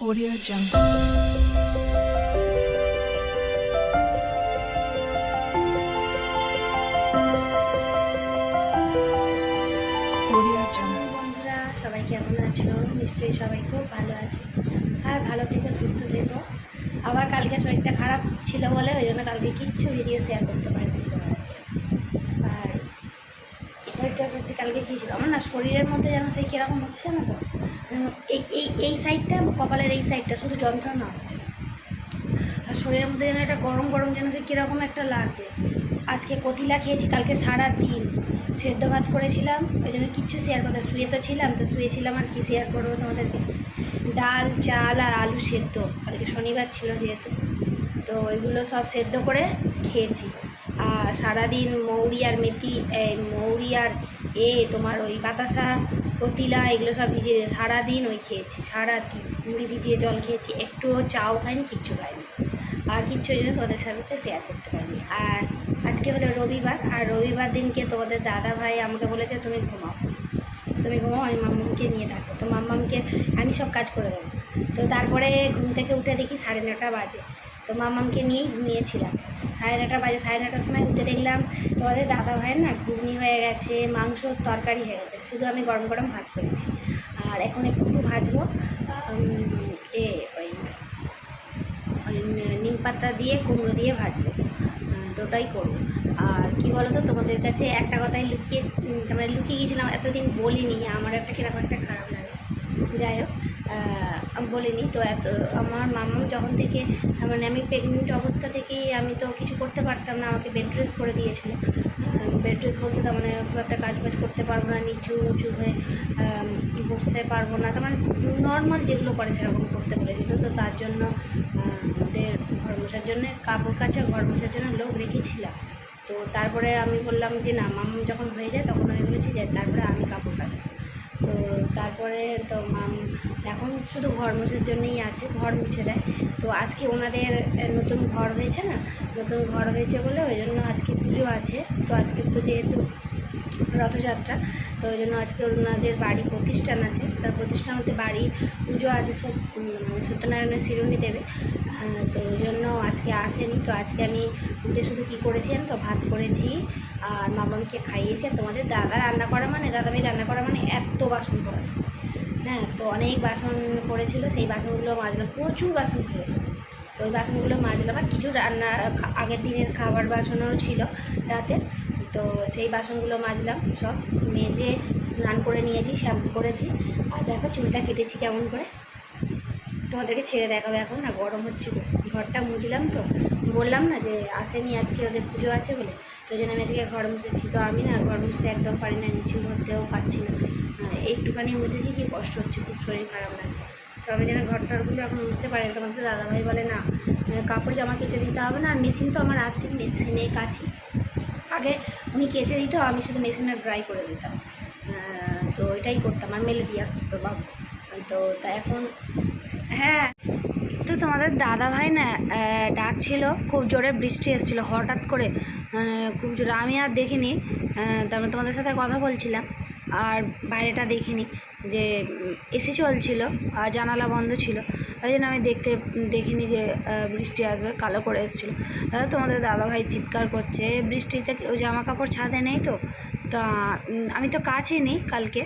Audio Jungle. Audio Jungle. বন্ধুরা সবাই কেমন আছো? নিশ্চয়ই সবাই খুব ভালো আছে। আর ভালো থেকো, সুস্থ থেকো। আবার কালকে শরীরটা খারাপ ছিল বলে ওই জন্য কালকে কিচ্ছু ভিডিও শেয়ার করতে পারিনি তোমার। আর শরীরটা সত্যি কালকে কী ছিল আমার না, শরীরের মধ্যে যেন সেই কীরকম হচ্ছে না তো, এই এই এই সাইডটা, কপালের এই সাইডটা শুধু যন্ত্রণা হচ্ছে। আর শরীরের মধ্যে যেন একটা গরম গরম যেন সে কীরকম একটা লাগছে। আজকে কতিলা খেয়েছি, কালকে সারা দিন সেদ্ধ ভাত করেছিলাম, ওই জন্য কিচ্ছু শেয়ার করতে, শুয়ে তো ছিলাম, তো শুয়েছিলাম আর কি শেয়ার করবো তোমাদেরকে। ডাল, চাল আর আলু সেদ্ধ, কালকে শনিবার ছিল যেহেতু, তো ওইগুলো সব সেদ্ধ করে খেয়েছি। আর সারাদিন মৌরি আর মেথি, মৌরি আর তোমার ওই বাতাসা, কতিলা এগুলো সব ভিজিয়ে সারাদিন ওই খেয়েছি, সারাদিন মুড়ি ভিজিয়ে জল খেয়েছি, একটুও চাও খাইনি, কিচ্ছু খাইনি। আর কিচ্ছু ওই জন্য তোমাদের সাথে শেয়ার করতে পারিনি। আর আজকে হলো রবিবার, আর রবিবার দিনকে তোমাদের দাদা ভাই আমাকে বলেছে তুমি ঘুমাও, তুমি ঘুমাও, আমি মাম্মামকে নিয়ে থাকবো। তো মাম্মামকে আমি সব কাজ করে দেবো। তো তারপরে ঘুম থেকে উঠে দেখি 9:30 বাজে, তো মাম্মামকে নিয়েই ঘুমিয়েছিলাম। 9:30 বাজে, 9:30টার সময় উঠে দেখলাম তোমাদের দাদা ভাইয়ের না ঘুগনি হয়ে গেছে, মাংসর তরকারি হয়ে গেছে, শুধু আমি গরম গরম ভাত করেছি। আর এখন একটু ভাজবো ওই নিম পাতা দিয়ে কুমড়ো দিয়ে ভাজবো, তো ওটাই করবো। আর কি বলো তো, তোমাদের কাছে একটা কথাই মানে লুকিয়ে গিয়েছিলাম, এতদিন বলিনি, আমার একটা কীরকম একটা খারাপ লাগে। যাই হোক, আমি বলিনি তো। আমার মাম্মাম যখন থেকে, মানে আমি প্রেগনেন্ট অবস্থা থেকেই আমি তো কিছু করতে পারতাম না, আমাকে বেড রেস্ট করে দিয়েছিল। বেড রেস্ট বলতে তার মানে খুব একটা কাজ বাজ করতে পারবো না, নিচু উঁচু হয়ে বসতে পারবো না, তার মানে নর্মাল যেগুলো করে সেরকম করতে বলেছিল। তো তার জন্য ওদের ঘর মোছার জন্য, কাপড় কাচা ঘর মোছার জন্য লোক রেখেছিলাম। তো তারপরে আমি বললাম যে না, মাম যখন হয়ে যায় তখন আমি বলেছি যে তারপরে আমি কাপড় কাচবো। তো তারপরে তো মাম এখন শুধু ঘর মোছার জন্যই আছে, ঘর মুছে দেয়। তো আজকে ওনাদের নতুন ঘর হয়েছে না, নতুন ঘর হয়েছে বলে ওই জন্য আজকে পুজো আছে। তো আজকে তো যেহেতু রথযাত্রা, তো ওই জন্য আজকে ওনাদের বাড়ি প্রতিষ্ঠান আছে, তার প্রতিষ্ঠান হতে বাড়ি পুজো আছে, মানে সত্যনারায়ণের শিরুনি দেবে। তো ওই জন্য আজকে আসেনি। তো আজকে আমি উঠে শুধু কী করেছিলাম তো, ভাত করেছি আর মামাকে খাইয়েছি। আর তোমাদের দাদা রান্না করা মানে, দাদাভাই রান্না করা মানে এত বাসন করা, হ্যাঁ। তো অনেক বাসন পড়েছিল, সেই বাসনগুলো মাজলাম, প্রচুর বাসন ফেলেছে। তো ওই বাসনগুলো মাজলাম। আর কিছু রান্না আগের দিনের খাবার বাসনও ছিল রাতে, তো সেই বাসনগুলো মাজলাম, সব মেজে স্নান করে নিয়েছি, শ্যাম্পু করেছি। আর দেখো চুলটা কেটেছি কেমন করে, তোমাদেরকে ছেড়ে দেখাবে এখন, না গরম হচ্ছে। ঘরটা মুছলাম, তো বললাম না যে আসেনি আজকে, ওদের পুজো আছে বলে, তো ওই জন্য আমি আজকে ঘর মুছেছি। তো আমি না ঘর মুছতে একদম পারি না, নিচু করতেও পারছি না, একটুখানি মুছেছি, কি কষ্ট হচ্ছে, খুব শরীর খারাপ লাগছে। তো আমি যেন ঘর টরগুলো এখন মুছতে পারি। তোমাদের দাদাভাই বলে না, কাপড় জামা কেচে দিতে হবে না, আর মেশিন তো আমার আছে, মেশিনে কাছি। আগে উনি কেচে দিত, আমি শুধু মেশিনে ড্রাই করে দিতাম। তো এটাই করতাম, আর মেলে দিয়ে আসতো বাবু। তো তা এখন, হ্যাঁ। তো তোমাদের দাদা ভাই না ডাকছিল, খুব জোরে বৃষ্টি এসেছিলো হঠাৎ করে, মানে খুব জোরে, আমি আর দেখিনি। তারপরে তোমাদের সাথে কথা বলছিলাম আর বাইরেটা দেখিনি, যে এসি চলছিল আর জানালা বন্ধ ছিল, ওই জন্য আমি দেখিনি যে বৃষ্টি আসবে, কালো করে এসেছিলো। তাহলে তোমাদের দাদাভাই চিৎকার করছে বৃষ্টিতে, ওই জামা কাপড় ছাদে নেই। তো তা আমি তো কাচিনি কালকে,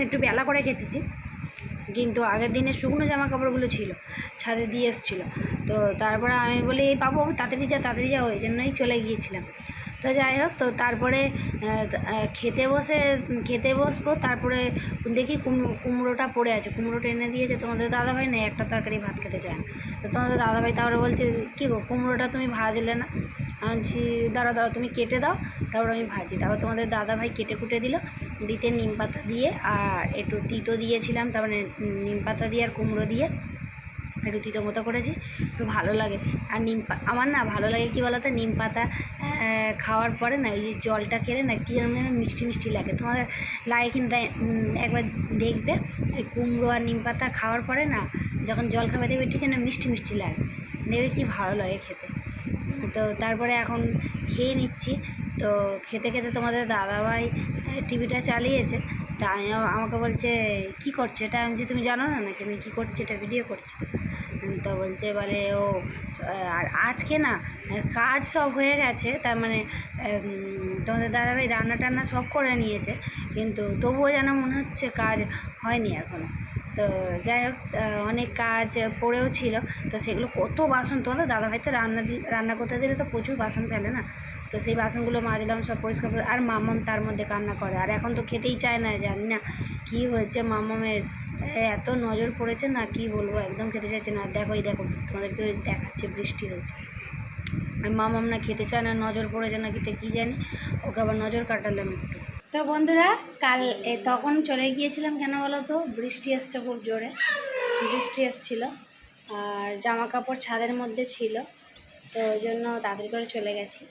একটু বেলা করে কেচেছি, কিন্তু আগের দিনের শুকনো জামা কাপড়গুলো ছিল, ছাদে দিয়ে এসেছিলো। তো তারপরে আমি বলি এই বাবু তাড়াতাড়ি যা, ওই জন্যই চলে গিয়েছিলাম। তো যাই হোক, তো তারপরে খেতে বসবো, তারপরে দেখি কুমড়োটা পড়ে আছে, কুমড়োটা এনে দিয়েছে তোমাদের দাদাভাই, না একটা তরকারি ভাত খেতে চায় না। তো তোমাদের দাদাভাই তারপরে বলছে কী গো, কুমড়োটা তুমি ভাজলে না? বলছি দাঁড়াও তুমি কেটে দাও, তারপর আমি ভাজি। তারপর তোমাদের দাদাভাই কেটে কুটে দিতে নিম পাতা দিয়ে, আর একটু তিতো দিয়েছিলাম, তারপরে নিম পাতা দিয়ে আর কুমড়ো দিয়ে একটু তিতো মতো করেছি, তো ভালো লাগে। আর আমার না ভালো লাগে কী বলো তো, নিম পাতা খাওয়ার পরে না ওই যে জলটা খেলে না কী যেন মিষ্টি মিষ্টি লাগে। তোমাদের লাগে কিন্তু একবার দেখবে, ওই কুমড়ো আর নিম পাতা খাওয়ার পরে না যখন জল খাবে দেখবে ঠিক যেন মিষ্টি মিষ্টি লাগে, দেখবে কি ভালো লাগে খেতে। তো তারপরে এখন খেয়ে নিচ্ছি। তো খেতে খেতে তোমাদের দাদাভাই টিভিটা চালিয়েছে, তা আমাকে বলছে কি করছো এটা, আমি যে তুমি জানো না নাকি আমি কী করছি, এটা ভিডিও করছি তো। তো বলছে বলে ও আর আজকে না কাজ সব হয়ে গেছে, তার মানে তোমাদের দাদাভাই রান্না টান্না সব করে নিয়েছে, কিন্তু তবুও যেন মনে হচ্ছে কাজ হয়নি এখনও। তো যাই হোক অনেক কাজ পড়েও ছিল, তো সেগুলো কত বাসন, তোমাদের দাদাভাই তো রান্না করতে দিলে তো প্রচুর বাসন ফেলে না, তো সেই বাসনগুলো মাজলাম সব পরিষ্কার করে। আর মাম্মাম তার মধ্যে কান্না করে, আর এখন তো খেতেই চায় না, জানি না কী হয়েছে মাম্মামের, এত নজর পড়েছে না কি বলবো, একদম খেতে চাইছে না। দেখো এই দেখো তোমাদেরকে দেখাচ্ছে, বৃষ্টি হচ্ছে, মামাম না খেতে চায় না, নজর পড়েছে না কিতে কী জানি, ওকে আবার নজর কাটালাম একটু। তো বন্ধুরা কাল তখন চলে গিয়েছিলাম কেন বলো তো, বৃষ্টি এসছে খুব জোরে, বৃষ্টি এসছিল আর জামা কাপড় ছাদের মধ্যে ছিল, তো ওই জন্য তাড়াতাড়ি করে চলে গেছি।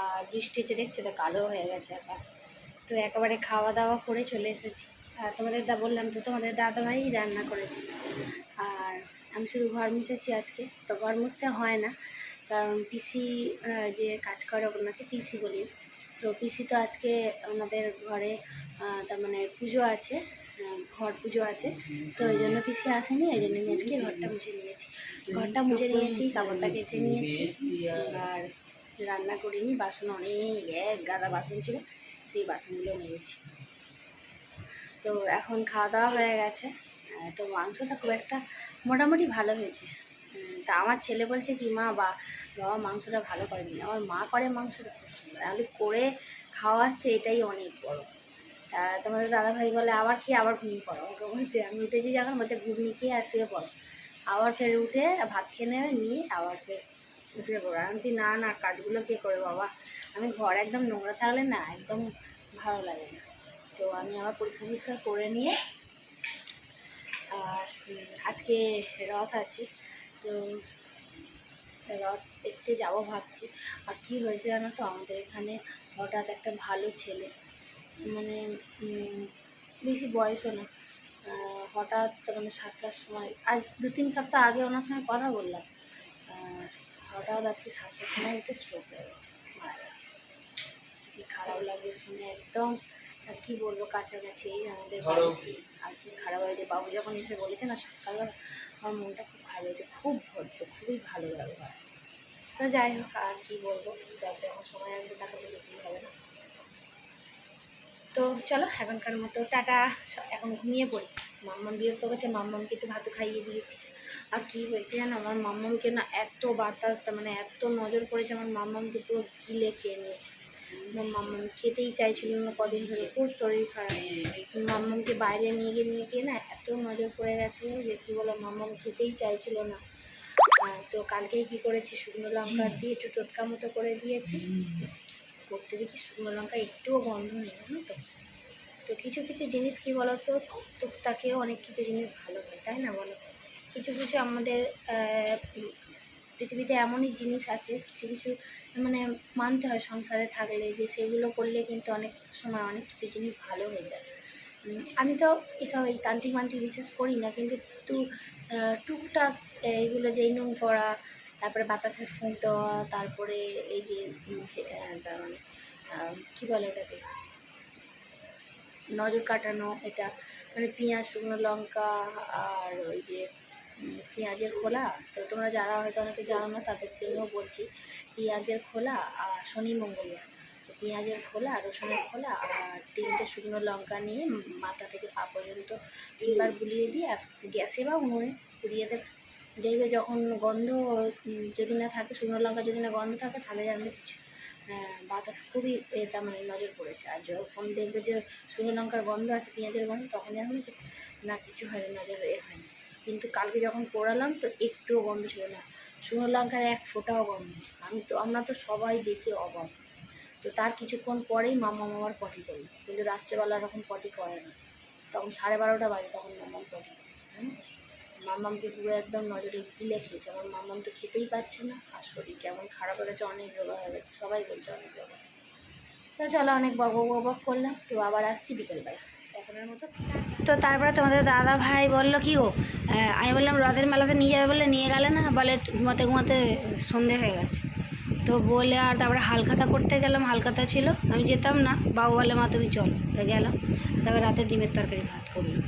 আর বৃষ্টি হচ্ছে দেখছে তো, কালো হয়ে গেছে আকাশ, তো একেবারে খাওয়া দাওয়া করে চলে এসেছি। আর তোমাদের বললাম তো তোমাদের দাদাভাই রান্না করেছে, আর আমি শুধু ঘর মুছেছি আজকে। তো ঘর মুছতে হয় না, কারণ পিসি যে কাজ করে ওনাকে পিসি বলি, তো পিসি তো আজকে আমাদের ঘরে তার মানে পুজো আছে, ঘর পুজো আছে, তো ওই জন্য পিসি আসেনি, ওই জন্য আমি আজকে ঘরটা মুছে নিয়েছি, কাপড়টা কেচে নিয়েছি, আর রান্না করিনি, বাসন অনেক এক গাদা বাসন ছিল, সেই বাসনগুলো নিয়েছি। তো এখন খাওয়া দাওয়া হয়ে গেছে, তো মাংসটা খুব একটা মোটামুটি ভালো হয়েছে। তা আমার ছেলে বলছে কি মা বাবা মাংসটা ভালো করেনি, আমার মা করে মাংসটা খুব সুন্দর, আমি করে খাওয়াচ্ছে এটাই অনেক বড়। তা তোমাদের দাদাভাই বলে আবার খেয়ে আবার ঘুমিয়ে পড়ো, ওকে বলছে আমি উঠেছি যখন বলছে ঘুগনি খেয়ে আর শুয়ে পড়ো, আবার ফের উঠে ভাত খেয়ে নেবে, নিয়ে আবার ফের শুয়ে পড়ো। আমি বলছি না না কাজগুলো কে করে বাবা, আমি ঘর একদম নোংরা থাকলে না একদম ভালো লাগে না, তো আমি আবার পরিষ্কার করে নিয়ে, আর আজকে রথ আছে, তো রথ দেখতে যাবো ভাবছি। আর কি হয়েছে জানো তো, আমাদের এখানে হঠাৎ একটা ভালো ছেলে, মানে বেশি বয়সও না, হঠাৎ মানে 7টার সময়, আজ 2-3 সপ্তাহ আগে ওনার সঙ্গে কথা বললাম, হঠাৎ আজকে 7টার সময় উঠে স্ট্রোক হয়ে গেছে, মারা গেছে। কি খারাপ লাগছে শুনে, একদম আর কি বলবো, কাছাকাছি আমাদের বাড়ি, আর কি খারাপ হয়েছে। বাবু যখন এসে বলেছে না সকালবেলা, আমার মনটা খুব খারাপ হয়েছে, খুব ভদ্র, খুবই ভালো ব্যবহার। তো যাই হোক আর কি বলবো, যার যখন সময় আসবে তাকে তো যেতেই হবে না। তো চলো এখনকার মতো টাটা, এখন ঘুমিয়ে পড়ি। মাম্মাম বিরক্ত করছে, মাম্মামকে একটু ভাত খাইয়ে দিয়েছি। আর কি হয়েছে জানো, আমার মাম্মামকে না এত বাতাস, মানে এত নজর পড়েছে, আমার মাম্মামকে পুরো গিলে খেয়ে নিয়েছে। আমার মাম্মাম খেতেই চাইছিল না কদিন ধরে, খুব শরীর খারাপ, মাম্মামকে বাইরে নিয়ে গিয়ে না এত নজর পড়ে গেছে যে কী বলো, মাম্মাম খেতেই চাইছিল না। তো কালকেই কী করেছি, শুকনো লঙ্কা দিয়ে একটু টোটকা মতো করে দিয়েছি, করতে দেখি শুকনো লঙ্কা একটুও গন্ধ নেই, জানো তো। তো কিছু কিছু জিনিস কী বলো তো, টুকটাকেও অনেক কিছু জিনিস ভালো হয়, তাই না বলো। কিছু কিছু আমাদের পৃথিবীতে এমনই জিনিস আছে, কিছু কিছু মানে মানতে হয় সংসারে থাকলে, যে সেগুলো করলে কিন্তু অনেক সময় অনেক কিছু জিনিস ভালো হয়ে যায়। আমি তো এসব এই তান্ত্রিক মান্ত্রিক বিশ্বাস করি না, কিন্তু টুকটাক এইগুলো যেই নুন করা, তারপরে বাতাসে ফুঁক দেওয়া, তারপরে এই যে মানে কী বলে ওটাকে, নজর কাটানো, এটা মানে পেঁয়াজ, শুকনো লঙ্কা, আর ওই যে পেঁয়াজের খোলা, তো তোমরা যারা হয়তো অনেকে জানো না তাদের জন্য বলছি, পেঁয়াজের খোলা আর শনি মঙ্গলবার, পেঁয়াজের খোলা, রসুনের খোলা, আর 3টে শুকনো লঙ্কা নিয়ে মাথা থেকে পা পর্যন্ত 3বার বুলিয়ে দিয়ে গ্যাসে বা উনুনে পুড়িয়ে দেবে, দেখবে যখন গন্ধ যদি না থাকে, শুকনো লঙ্কা যদি না গন্ধ থাকে, তাহলে জানবে কিছু বাতাস খুবই তার মানে নজর পড়েছে। আর যখন দেখবে যে শুকনো লঙ্কার গন্ধ আছে, পেঁয়াজের গন্ধ, তখন জানবে না কিছু হয়নি, নজর হয়নি। কিন্তু কালকে যখন পোড়ালাম তো একটুও গন্ধ ছিল না, শুকনো লঙ্কার এক ফোঁটাও গন্ধ। আমরা তো সবাই দেখে অবাক। তো তার কিছুক্ষণ পরেই মাম্মাম আবার পটি করলো, কিন্তু রাত্রেবেলা এরকম পটি করে না, তখন 12:30 বাজে, তখন মাম্মাম পটি করে। মাম্মামকে পুরো একদম নজরে গিলে খেয়েছে, আমার মাম্মাম তো খেতেই পাচ্ছে না, আর শরীর কেমন খারাপ হয়ে গেছে, অনেক রোগা হয়ে গেছে, সবাই বলছে অনেক রোগা। তো চলো অনেক বক করলাম, তো আবার আসছি বিকেলবেলা এখনের মতো। তো তারপরে তোমাদের দাদা ভাই বললো কি ও, আমি বললাম রথের মেলাতে নিয়ে যাবে বলে নিয়ে গেলে না, বলে ঘুমাতে ঘুমাতে সন্ধে হয়ে গেছে। তো বলে আর তারপরে হালখাতা করতে গেলাম, হালখাতা ছিল, আমি যেতাম না, বাবা বলে মা তুমি চলো, তা গেলাম। তারপরে রাতে ডিমের তরকারি ভাত করলাম।